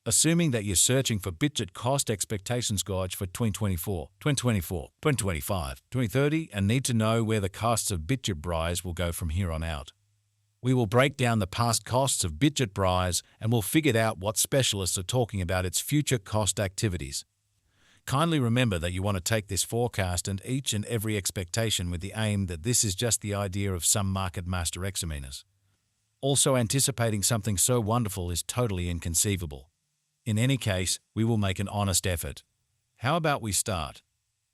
Assuming that you're searching for Bitgert cost expectations gauge for 2024, 2024, 2025, 2030 and need to know where the costs of Bitgert Brise will go from here on out. We will break down the past costs of Bitgert Brise and we'll figure out what specialists are talking about its future cost activities. Kindly remember that you want to take this forecast and each and every expectation with the aim that this is just the idea of some market master examiners. Also, anticipating something so wonderful is totally inconceivable. In any case, we will make an honest effort. How about we start?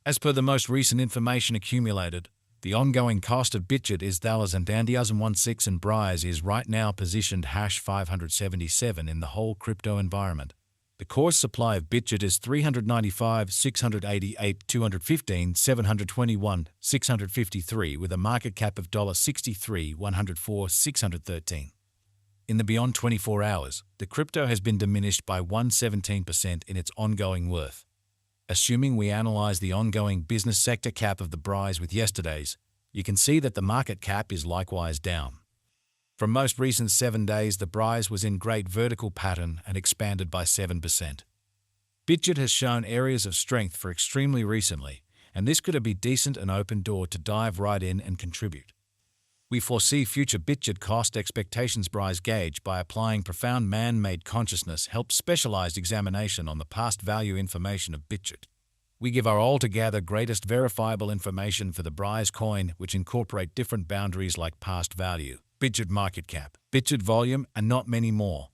As per the most recent information accumulated, the ongoing cost of Bitgert is $2016 and Brise is right now positioned #577 in the whole crypto environment. The core supply of Bitgert is 395, 688, 215, 721, 653 with a market cap of $63, 104, 613. In the beyond 24 hours, the crypto has been diminished by 117% in its ongoing worth. Assuming we analyze the ongoing business sector cap of the Brise with yesterday's, you can see that the market cap is likewise down. From most recent 7 days, the Brise was in great vertical pattern and expanded by 7%. Bitgert has shown areas of strength for extremely recently, and this could be a decent and open door to dive right in and contribute. We foresee future Bitgert cost expectations Brise gauge by applying profound man-made consciousness helps specialized examination on the past value information of Bitgert. We give our altogether greatest verifiable information for the Brise coin, which incorporate different boundaries like past value, Bitgert market cap, Bitgert volume, and not many more.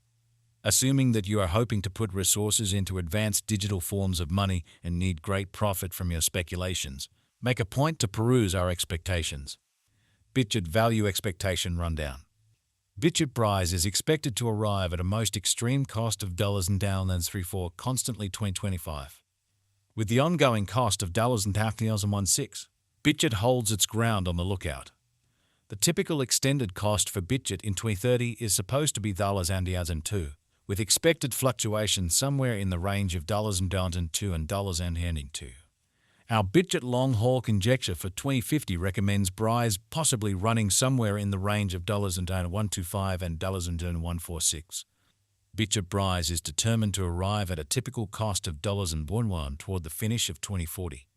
Assuming that you are hoping to put resources into advanced digital forms of money and need great profit from your speculations, make a point to peruse our expectations. Bitgert value expectation rundown. Bitgert Brise is expected to arrive at a most extreme cost of $3 constantly 2025. With the ongoing cost of $2016, Bitgert holds its ground on the lookout. The typical extended cost for Bitgert in 2030 is supposed to be $2, with expected fluctuation somewhere in the range of $2 and $2. Our Bitgert long-haul conjecture for 2050 recommends Brise possibly running somewhere in the range of $125 and $146. Bitgert Brise is determined to arrive at a typical cost of $1 toward the finish of 2040.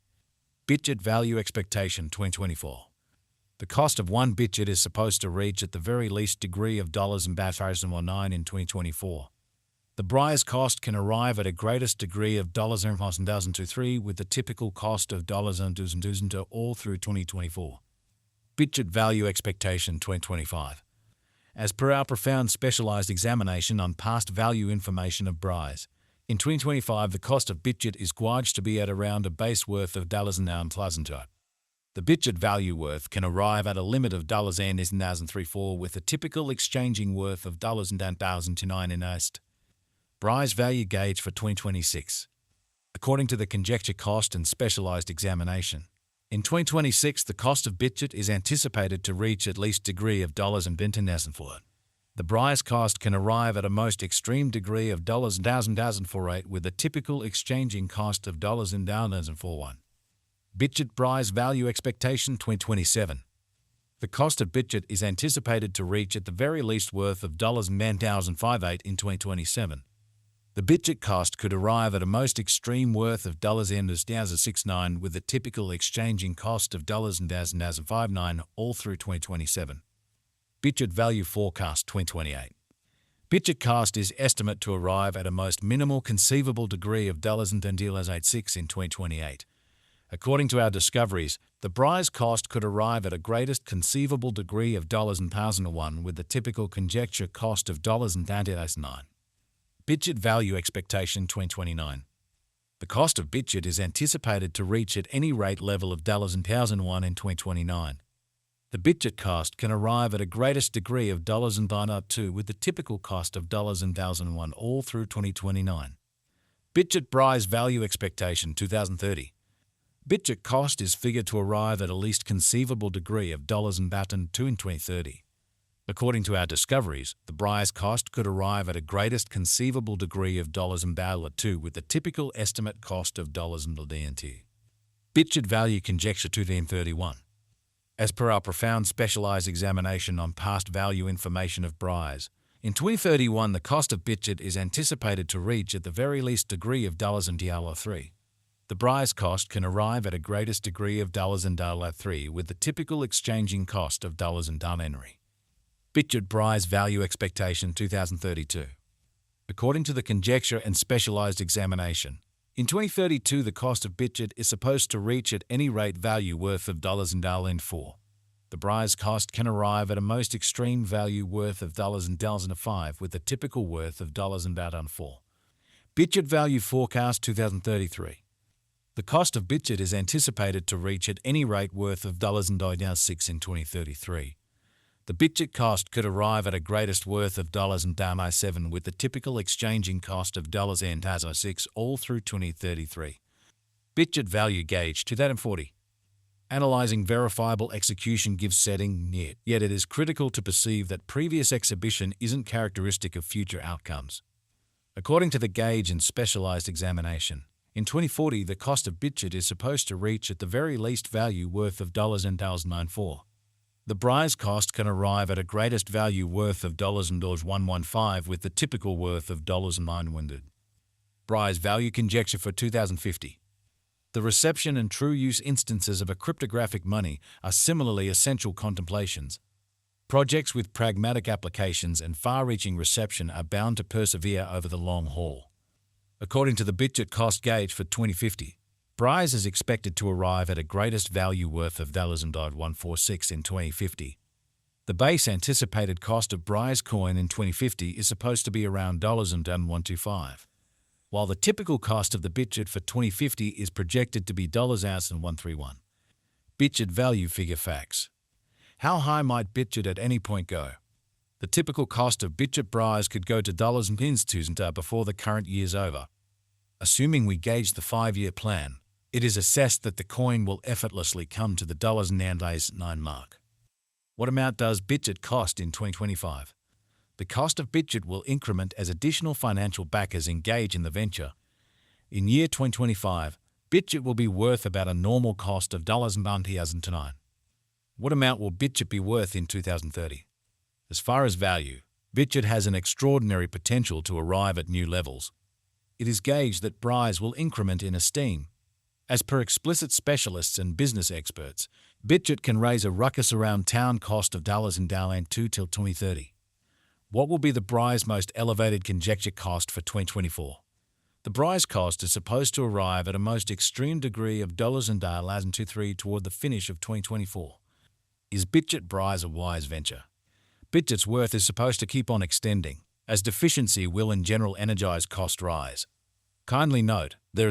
Bitgert value expectation 2024. The cost of one Bitgert is supposed to reach at the very least degree of $2019 in 2024. The Brise cost can arrive at a greatest degree of $2023 with the typical cost of $2,000 all through 2024. Bitgert value expectation 2025. As per our profound specialized examination on past value information of Brise, in 2025 the cost of Bitgert is gauged to be at around a base worth of $1,000. The Bitgert value worth can arrive at a limit of $2034 with a typical exchanging worth of $1,009 in est. Brise value gauge for 2026. According to the conjecture cost and specialized examination, in 2026 the cost of Bitgert is anticipated to reach at least degree of $2048. The Brise cost can arrive at a most extreme degree of $1,048 with a typical exchanging cost of $1,041. Bitgert Brise value expectation 2027. The cost of Bitgert is anticipated to reach at the very least worth of $10,058 in 2027. The Bitgert cost could arrive at a most extreme worth of $0.69 with a typical exchanging cost of $0.59 all through 2027. Bitgert value forecast 2028. Bitgert cost is estimate to arrive at a most minimal conceivable degree of $0.86 in 2028. According to our discoveries, the Brise cost could arrive at a greatest conceivable degree of $1,001 with the typical conjecture cost of $0.99. Bitgert value expectation 2029. The cost of Bitgert is anticipated to reach at any rate level of $1,001 in 2029. The Bitgert cost can arrive at a greatest degree of $2 with the typical cost of $1,001 all through 2029. Bitgert Brise value expectation 2030. Bitgert cost is figured to arrive at a least conceivable degree of $2 in 2030. According to our discoveries, the Brise cost could arrive at a greatest conceivable degree of $2 with the typical estimate cost of $2. Bitgert value conjecture 2031. As per our profound specialized examination on past value information of Brise, In 2031, the cost of Bitgert is anticipated to reach at the very least degree of $3. The Brise cost can arrive at a greatest degree of $3 with the typical exchanging cost of $1. Bitgert Brise Value Expectation 2032. According to the conjecture and specialized examination, in 2032 the cost of Bitgert is supposed to reach at any rate value worth of $4. The Brise cost can arrive at a most extreme value worth of $5 with the typical worth of $4. Bitgert Value Forecast 2033. The cost of Bitgert is anticipated to reach at any rate worth of $6 in 2033. The Bitgert cost could arrive at a greatest worth of $7 with the typical exchanging cost of $6 all through 2033. Bitgert Value Gauge 2040. Analyzing verifiable execution gives setting near, yet it is critical to perceive that previous exhibition isn't characteristic of future outcomes. According to the gauge and specialized examination, in 2040 the cost of Bitgert is supposed to reach at the very least value worth of $94. The Brise cost can arrive at a greatest value worth of $115 with the typical worth of $900. Brise Value Conjecture for 2050. The reception and true use instances of a cryptographic money are similarly essential contemplations. Projects with pragmatic applications and far-reaching reception are bound to persevere over the long haul. According to the Bitgert cost gauge for 2050, Brise is expected to arrive at a greatest value worth of $146 in 2050. The base anticipated cost of Brise coin in 2050 is supposed to be around $125. While the typical cost of the Bitgert for 2050 is projected to be $131. Bitgert Value Figure Facts. How high might Bitgert at any point go? The typical cost of Bitgert Brise could go to $1000 before the current year's over. Assuming we gauge the 5-year plan, it is assessed that the coin will effortlessly come to the $9 mark. What amount does Bitgert cost in 2025? The cost of Bitgert will increment as additional financial backers engage in the venture. In year 2025, Bitgert will be worth about a normal cost of $9,009. What amount will Bitgert be worth in 2030? As far as value, Bitgert has an extraordinary potential to arrive at new levels. It is gauged that Brise will increment in esteem. As per explicit specialists and business experts, Bitgert can raise a ruckus around town cost of $2 till 2030. What will be the Brise most elevated conjecture cost for 2024? The Brise cost is supposed to arrive at a most extreme degree of $23 toward the finish of 2024. Is Bitgert Brise a wise venture? Bitgert's worth is supposed to keep on extending, as deficiency will in general energize cost rise. Kindly note, there is a